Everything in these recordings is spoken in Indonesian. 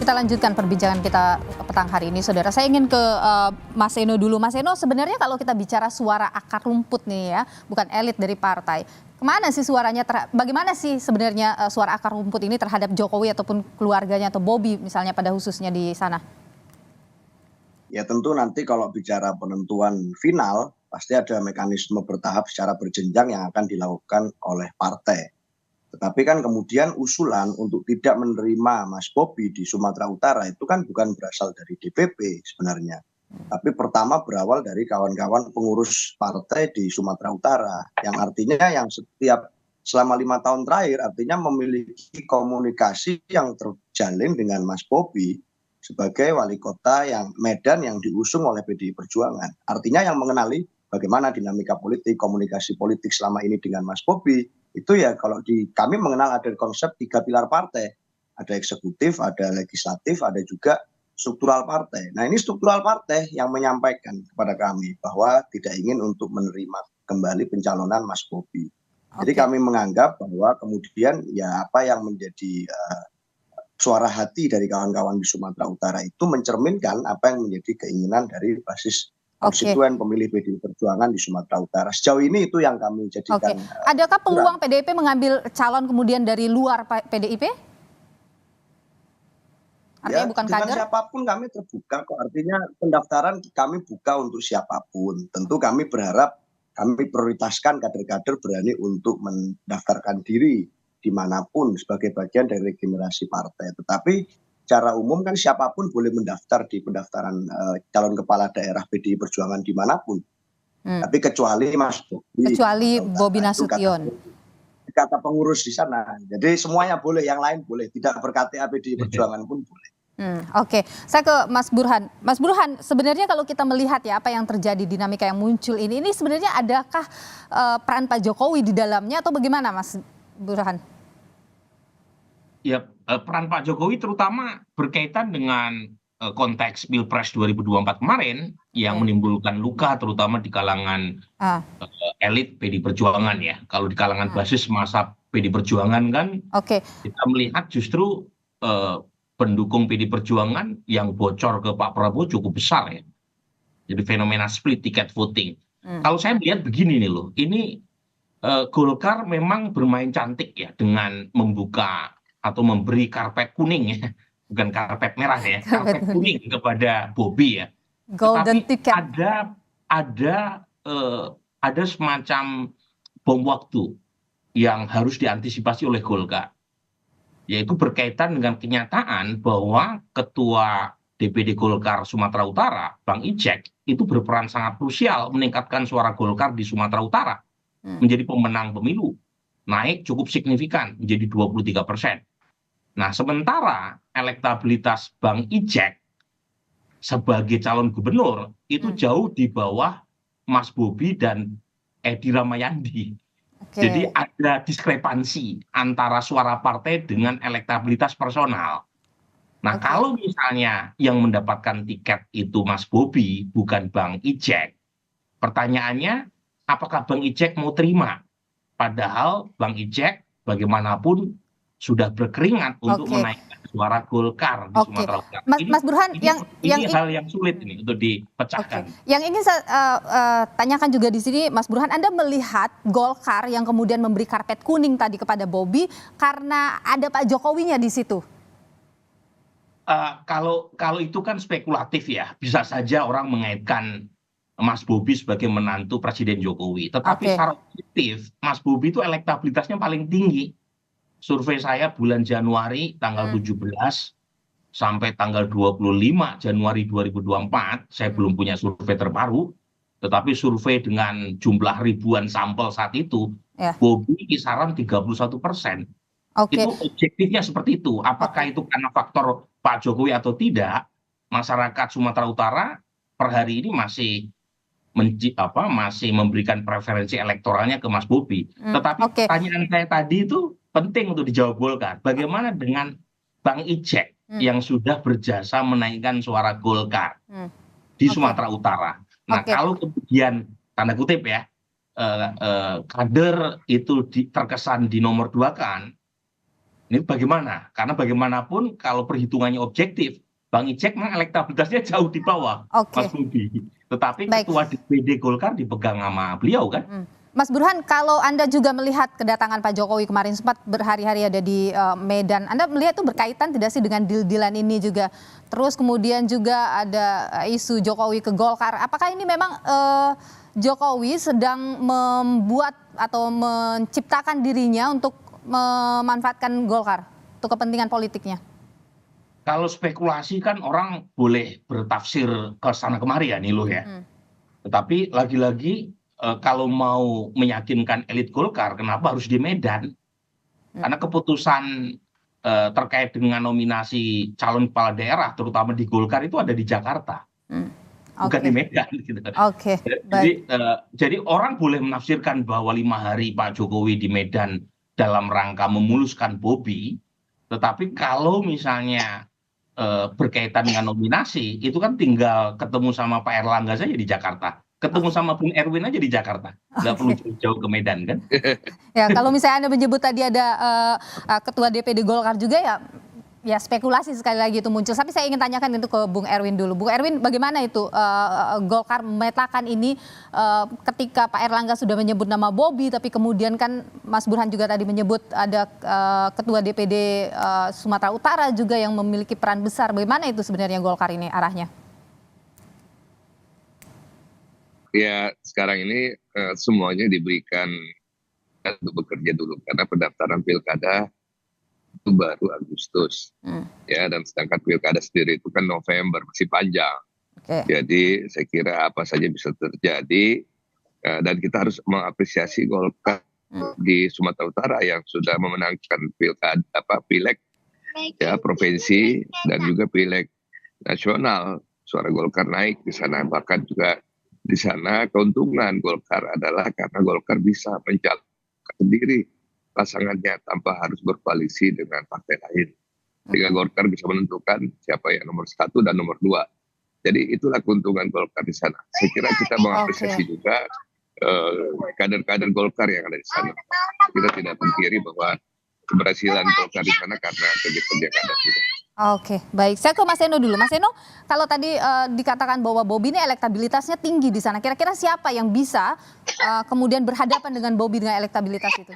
Kita lanjutkan perbincangan kita petang hari ini, saudara. Saya ingin ke Mas Eno dulu. Mas Eno, sebenarnya kalau kita bicara suara akar rumput nih ya, bukan elit dari partai. Kemana sih suaranya, bagaimana sih sebenarnya suara akar rumput ini terhadap Jokowi ataupun keluarganya atau Bobi misalnya pada khususnya di sana? Ya tentu nanti kalau bicara penentuan final, pasti ada mekanisme bertahap secara berjenjang yang akan dilakukan oleh partai. Tetapi kan kemudian usulan untuk tidak menerima Mas Bobi di Sumatera Utara itu kan bukan berasal dari DPP sebenarnya. Tapi pertama berawal dari kawan-kawan pengurus partai di Sumatera Utara. Yang artinya yang setiap selama 5 tahun terakhir artinya memiliki komunikasi yang terjalin dengan Mas Bobi sebagai wali kota yang Medan yang diusung oleh PDI Perjuangan. Artinya yang mengenali bagaimana dinamika politik, komunikasi politik selama ini dengan Mas Bobi. Itu ya kalau di kami mengenal ada konsep 3 pilar partai. Ada eksekutif, ada legislatif, ada juga struktural partai. Nah ini struktural partai yang menyampaikan kepada kami bahwa tidak ingin untuk menerima kembali pencalonan Mas Bobi. Jadi kami menganggap bahwa kemudian ya apa yang menjadi suara hati dari kawan-kawan di Sumatera Utara itu mencerminkan apa yang menjadi keinginan dari basis konstituen pemilih PDI Perjuangan di Sumatera Utara. Sejauh ini itu yang kami jadikan. Adakah peluang PDIP mengambil calon kemudian dari luar PDIP? Artinya Ya, bukan dengan kader? siapapun kami terbuka kok. Artinya pendaftaran kami buka untuk siapapun. Tentu kami berharap kami prioritaskan kader-kader berani untuk mendaftarkan diri dimanapun sebagai bagian dari regenerasi partai. Tetapi secara umum kan siapapun boleh mendaftar di pendaftaran calon kepala daerah PDI Perjuangan dimanapun. Tapi kecuali Mas Bobi. Kecuali Bobi Nasution. Kata pengurus di sana. Jadi semuanya boleh, yang lain boleh. Tidak ber-KTA PDI Perjuangan pun boleh. Oke, saya ke Mas Burhan. Mas Burhan, sebenarnya kalau kita melihat ya apa yang terjadi, dinamika yang muncul ini sebenarnya adakah peran Pak Jokowi di dalamnya atau bagaimana Mas Burhan? Ya, peran Pak Jokowi terutama berkaitan dengan konteks Pilpres 2024 kemarin yang menimbulkan luka terutama di kalangan elit PDI Perjuangan ya. Kalau di kalangan basis masa PDI Perjuangan kan kita melihat justru pendukung PDI Perjuangan yang bocor ke Pak Prabowo cukup besar ya. Jadi fenomena split ticket voting. Kalau saya melihat begini nih loh, ini Golkar memang bermain cantik ya dengan membuka atau memberi karpet kuning ya, bukan karpet merah ya, karpet kuning kepada Bobi ya. Golden Tetapi ticket. ada semacam bom waktu yang harus diantisipasi oleh Golkar, yaitu berkaitan dengan kenyataan bahwa Ketua DPD Golkar Sumatera Utara, Bang Ijek, itu berperan sangat krusial meningkatkan suara Golkar di Sumatera Utara menjadi pemenang pemilu, naik cukup signifikan menjadi 23%. Nah, sementara elektabilitas Bang Ijek sebagai calon gubernur itu jauh di bawah Mas Bobi dan Edi Ramayandi. Jadi ada diskrepansi antara suara partai dengan elektabilitas personal. Nah, kalau misalnya yang mendapatkan tiket itu Mas Bobi, bukan Bang Ijek, pertanyaannya apakah Bang Ijek mau terima? Padahal Bang Ijek bagaimanapun sudah berkeringat untuk menaikkan suara Golkar di Sumatera Utara. Mas Burhan, ini hal yang sulit ini untuk dipecahkan. Yang ingin saya tanyakan juga di sini, Mas Burhan, Anda melihat Golkar yang kemudian memberi karpet kuning tadi kepada Bobi karena ada Pak Jokowinya di situ? Kalau itu kan spekulatif ya, bisa saja orang mengaitkan Mas Bobi sebagai menantu Presiden Jokowi. Tetapi secara objektif, Mas Bobi itu elektabilitasnya paling tinggi. Survei saya bulan Januari tanggal 17 sampai tanggal 25 Januari 2024, saya belum punya survei terbaru, tetapi survei dengan jumlah ribuan sampel saat itu, Bobi kisaran 31%. Itu objektifnya seperti itu. Apakah itu karena faktor Pak Jokowi atau tidak, masyarakat Sumatera Utara per hari ini masih memberikan preferensi elektoralnya ke Mas Bobi. Tetapi pertanyaan saya tadi itu penting untuk dijawab Golkar. Bagaimana dengan Bang Ijek yang sudah berjasa menaikkan suara Golkar di Sumatera Utara? Nah, kalau kemudian tanda kutip ya, kader itu terkesan dinomor 2-kan, Ini bagaimana? Karena bagaimanapun kalau perhitungannya objektif, Bang Ijek memang elektabilitasnya jauh di bawah Mas Oke, Bobi. Tetapi baik. ketua DPD Golkar dipegang sama beliau kan? Mas Burhan, kalau Anda juga melihat kedatangan Pak Jokowi kemarin sempat berhari-hari ada di Medan, Anda melihat itu berkaitan tidak sih dengan deal-dealan ini juga? Terus kemudian juga ada isu Jokowi ke Golkar. Apakah ini memang Jokowi sedang membuat atau menciptakan dirinya untuk memanfaatkan Golkar untuk kepentingan politiknya? Kalau spekulasi kan orang boleh bertafsir ke sana kemari ya Nilo ya. Tetapi lagi-lagi kalau mau meyakinkan elit Golkar, kenapa harus di Medan? Karena keputusan terkait dengan nominasi calon kepala daerah, terutama di Golkar itu ada di Jakarta, bukan di Oke, Medan. Gitu. oke, baik. Jadi orang boleh menafsirkan bahwa 5 hari Pak Jokowi di Medan dalam rangka memuluskan Bobi, tetapi kalau misalnya berkaitan dengan nominasi, itu kan tinggal ketemu sama Pak Erlangga saja di Jakarta. Ketemu sama Bung Erwin aja di Jakarta. Nggak perlu jauh-jauh ke Medan kan? Ya, kalau misalnya Anda menyebut tadi ada ketua DPD Golkar juga ya spekulasi sekali lagi itu muncul. Tapi saya ingin tanyakan itu ke Bung Erwin dulu. Bung Erwin, bagaimana itu Golkar memetakan ini ketika Pak Erlangga sudah menyebut nama Bobi, tapi kemudian kan Mas Burhan juga tadi menyebut ada ketua DPD Sumatera Utara juga yang memiliki peran besar. Bagaimana itu sebenarnya Golkar ini arahnya? Ya sekarang ini semuanya diberikan untuk bekerja dulu karena pendaftaran pilkada itu baru Agustus ya, dan sedangkan pilkada sendiri itu kan November, masih panjang. Jadi saya kira apa saja bisa terjadi dan kita harus mengapresiasi Golkar di Sumatera Utara yang sudah memenangkan pilkada pileg ya provinsi dan juga pileg nasional. Suara Golkar naik di sana, bahkan juga di sana keuntungan Golkar adalah karena Golkar bisa mencalonkan sendiri pasangannya tanpa harus berkoalisi dengan partai lain. Sehingga Golkar bisa menentukan siapa yang nomor 1 dan nomor 2. Jadi itulah keuntungan Golkar di sana. Saya kira kita mengapresiasi juga kader-kader Golkar yang ada di sana. Kita tidak pungkiri bahwa keberhasilan Golkar di sana karena kerja-kerja kader juga. Oke, baik. Saya ke Mas Eno dulu. Mas Eno, kalau tadi dikatakan bahwa Bobi ini elektabilitasnya tinggi di sana, kira-kira siapa yang bisa kemudian berhadapan dengan Bobi dengan elektabilitas itu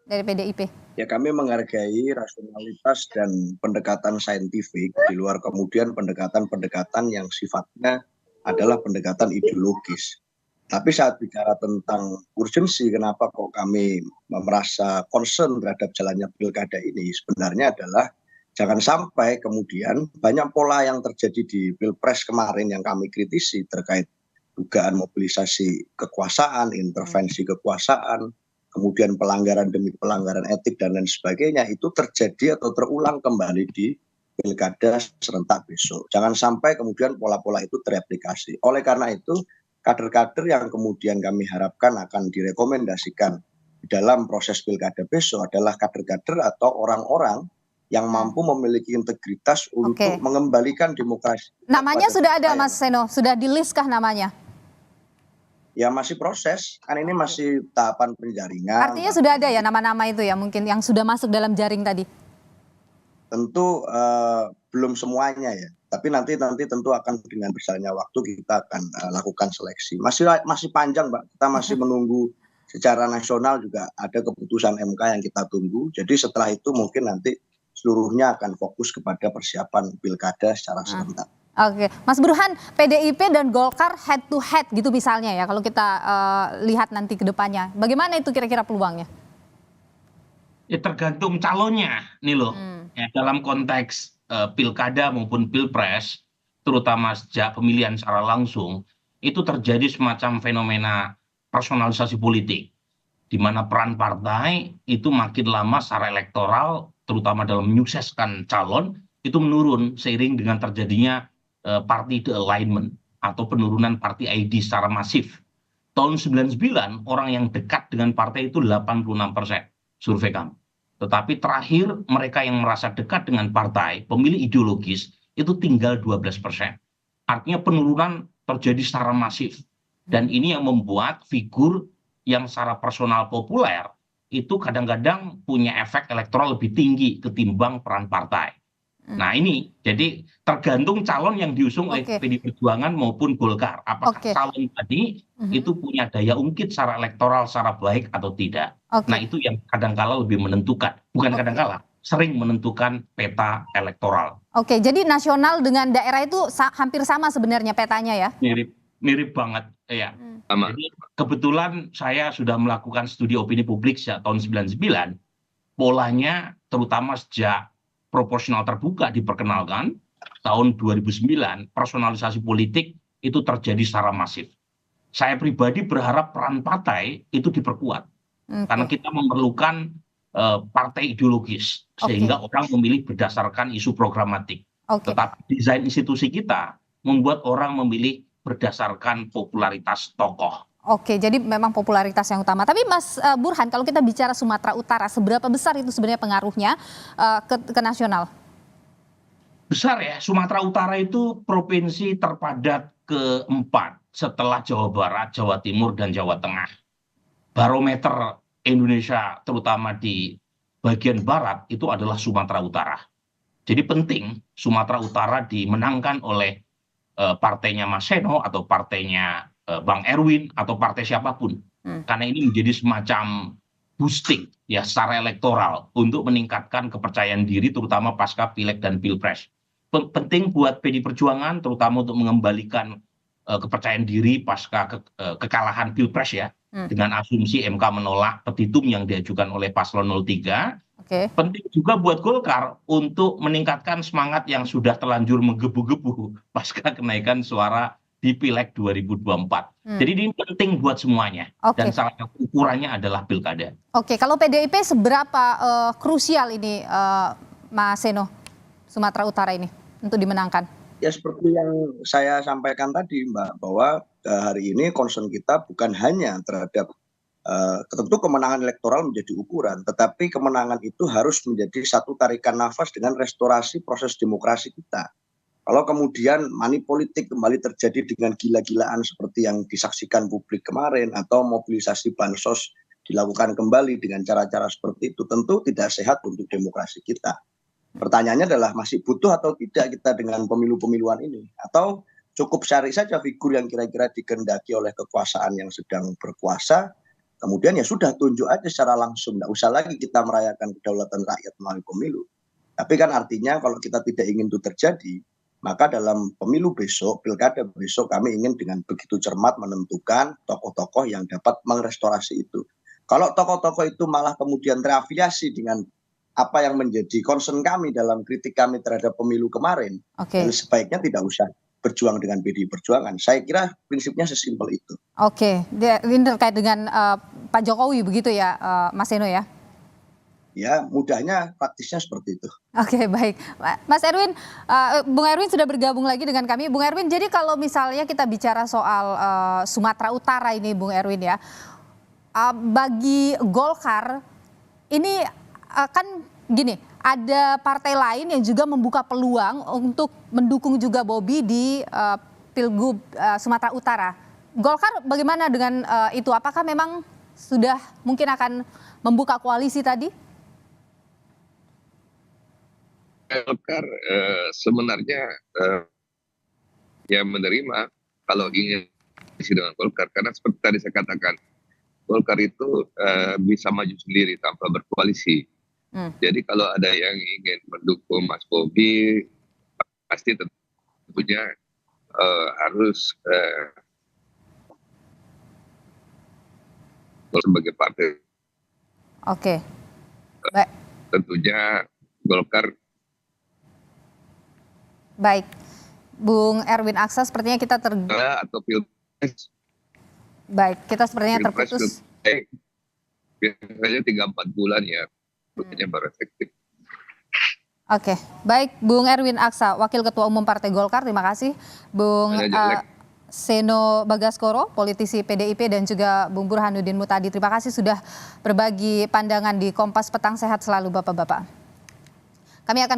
dari PDIP? Ya, kami menghargai rasionalitas dan pendekatan saintifik di luar kemudian pendekatan-pendekatan yang sifatnya adalah pendekatan ideologis. Tapi saat bicara tentang urgensi, kenapa kok kami merasa concern terhadap jalannya pilkada ini, sebenarnya adalah jangan sampai kemudian banyak pola yang terjadi di Pilpres kemarin yang kami kritisi terkait dugaan mobilisasi kekuasaan, intervensi kekuasaan, kemudian pelanggaran demi pelanggaran etik dan lain sebagainya, itu terjadi atau terulang kembali di pilkada serentak besok. Jangan sampai kemudian pola-pola itu tereplikasi. Oleh karena itu, kader-kader yang kemudian kami harapkan akan direkomendasikan dalam proses pilkada besok adalah kader-kader atau orang-orang yang mampu memiliki integritas untuk mengembalikan demokrasi. Namanya sudah ada, Mas Seno? Sudah di-list-kah namanya? Ya masih proses, kan ini masih tahapan penjaringan. Artinya sudah ada ya nama-nama itu ya mungkin yang sudah masuk dalam jaring tadi? Tentu belum semuanya ya, tapi nanti tentu akan dengan berjalannya waktu kita akan lakukan seleksi. Masih panjang, Mbak. Kita masih menunggu secara nasional juga ada keputusan MK yang kita tunggu. Jadi setelah itu mungkin nanti seluruhnya akan fokus kepada persiapan pilkada secara serentak. Oke, Mas Burhan, PDIP dan Golkar head to head gitu misalnya ya, kalau kita lihat nanti ke depannya, bagaimana itu kira-kira peluangnya? Ya tergantung calonnya nih loh. Ya, dalam konteks pilkada maupun pilpres, terutama sejak pemilihan secara langsung, itu terjadi semacam fenomena personalisasi politik, di mana peran partai itu makin lama secara elektoral, terutama dalam menyukseskan calon, itu menurun seiring dengan terjadinya party alignment atau penurunan party ID secara masif. Tahun 99 orang yang dekat dengan partai itu 86% survei kami. Tetapi terakhir mereka yang merasa dekat dengan partai, pemilih ideologis, itu tinggal 12%. Artinya penurunan terjadi secara masif. Dan ini yang membuat figur yang secara personal populer itu kadang-kadang punya efek elektoral lebih tinggi ketimbang peran partai. Nah ini jadi tergantung calon yang diusung oleh Oke. PDI Perjuangan maupun Golkar. Apakah Oke. calon tadi itu punya daya ungkit secara elektoral secara baik atau tidak. Oke. Nah itu yang kadang-kala lebih menentukan, bukan Oke. kadang-kala, sering menentukan peta elektoral. Oke, jadi nasional dengan daerah itu hampir sama sebenarnya petanya ya? Mirip banget, ya. Sama. Jadi kebetulan saya sudah melakukan studi opini publik sejak tahun 99, polanya terutama sejak proporsional terbuka diperkenalkan tahun 2009, personalisasi politik itu terjadi secara masif. Saya pribadi berharap peran partai itu diperkuat karena Oke. kita memerlukan partai ideologis sehingga orang memilih berdasarkan isu programatik. Oke. Tetapi desain institusi kita membuat orang memilih berdasarkan popularitas tokoh. Oke, jadi memang popularitas yang utama. Tapi Mas Burhan, kalau kita bicara Sumatera Utara, seberapa besar itu sebenarnya pengaruhnya ke nasional? Besar ya, Sumatera Utara itu provinsi terpadat keempat setelah Jawa Barat, Jawa Timur, dan Jawa Tengah. Barometer Indonesia terutama di bagian barat itu adalah Sumatera Utara. Jadi penting Sumatera Utara dimenangkan oleh partainya Mas Seno atau partainya Bang Erwin atau partai siapapun. Karena ini menjadi semacam boosting ya secara elektoral untuk meningkatkan kepercayaan diri terutama pasca Pileg dan Pilpres. Penting buat PDI Perjuangan terutama untuk mengembalikan kepercayaan diri pasca kekalahan Pilpres ya. Dengan asumsi MK menolak petitum yang diajukan oleh Paslon 03. Oke. Penting juga buat Golkar untuk meningkatkan semangat yang sudah terlanjur menggebu-gebu pasca kenaikan suara di Pileg 2024. Jadi ini penting buat semuanya. Oke. Dan salah satu ukurannya adalah pilkada. Oke, kalau PDIP seberapa krusial ini Mas Seno, Sumatera Utara ini untuk dimenangkan? Ya seperti yang saya sampaikan tadi Mbak, bahwa hari ini concern kita bukan hanya terhadap tentu kemenangan elektoral menjadi ukuran, tetapi kemenangan itu harus menjadi satu tarikan nafas dengan restorasi proses demokrasi kita. Kalau kemudian money politik kembali terjadi dengan gila-gilaan seperti yang disaksikan publik kemarin, atau mobilisasi bansos dilakukan kembali dengan cara-cara seperti itu, tentu tidak sehat untuk demokrasi kita. Pertanyaannya adalah masih butuh atau tidak kita dengan pemilu-pemiluan ini, atau cukup cari saja figur yang kira-kira dikehendaki oleh kekuasaan yang sedang berkuasa, kemudian ya sudah tunjuk aja secara langsung, tidak usah lagi kita merayakan kedaulatan rakyat melalui pemilu. Tapi kan artinya kalau kita tidak ingin itu terjadi, maka dalam pemilu besok, pilkada besok, kami ingin dengan begitu cermat menentukan tokoh-tokoh yang dapat merestorasi itu. Kalau tokoh-tokoh itu malah kemudian terafiliasi dengan apa yang menjadi concern kami dalam kritik kami terhadap pemilu kemarin, dan sebaiknya tidak usah berjuang dengan PDI Perjuangan. Saya kira prinsipnya sesimpel itu. Oke, ini terkait dengan Pak Jokowi begitu ya, Mas Seno ya? Ya, mudahnya praktisnya seperti itu. Oke, baik. Mas Erwin, Bung Erwin sudah bergabung lagi dengan kami. Bung Erwin, jadi kalau misalnya kita bicara soal Sumatera Utara ini, Bung Erwin ya, bagi Golkar ini kan gini, ada partai lain yang juga membuka peluang untuk mendukung juga Bobi di Pilgub Sumatera Utara. Golkar bagaimana dengan itu? Apakah memang sudah mungkin akan membuka koalisi tadi? Golkar sebenarnya ya menerima kalau ingin isi dengan Golkar, karena seperti tadi saya katakan, Golkar itu bisa maju sendiri tanpa berkoalisi. Jadi kalau ada yang ingin mendukung Mas Bobi, pasti tentunya harus sebagai partai. Oke. Baik. Tentunya Golkar. Baik, Bung Erwin Aksa, sepertinya kita atau Pilpres. Baik, kita sepertinya terputus. Biasanya 3-4 bulan ya, makanya baru efektif. Oke, baik Bung Erwin Aksa, Wakil Ketua Umum Partai Golkar, terima kasih. Bung Seno Bagaskoro, politisi PDIP, dan juga Bung Burhanuddin Mutadi, terima kasih sudah berbagi pandangan di Kompas Petang. Sehat selalu Bapak-Bapak. Kami akan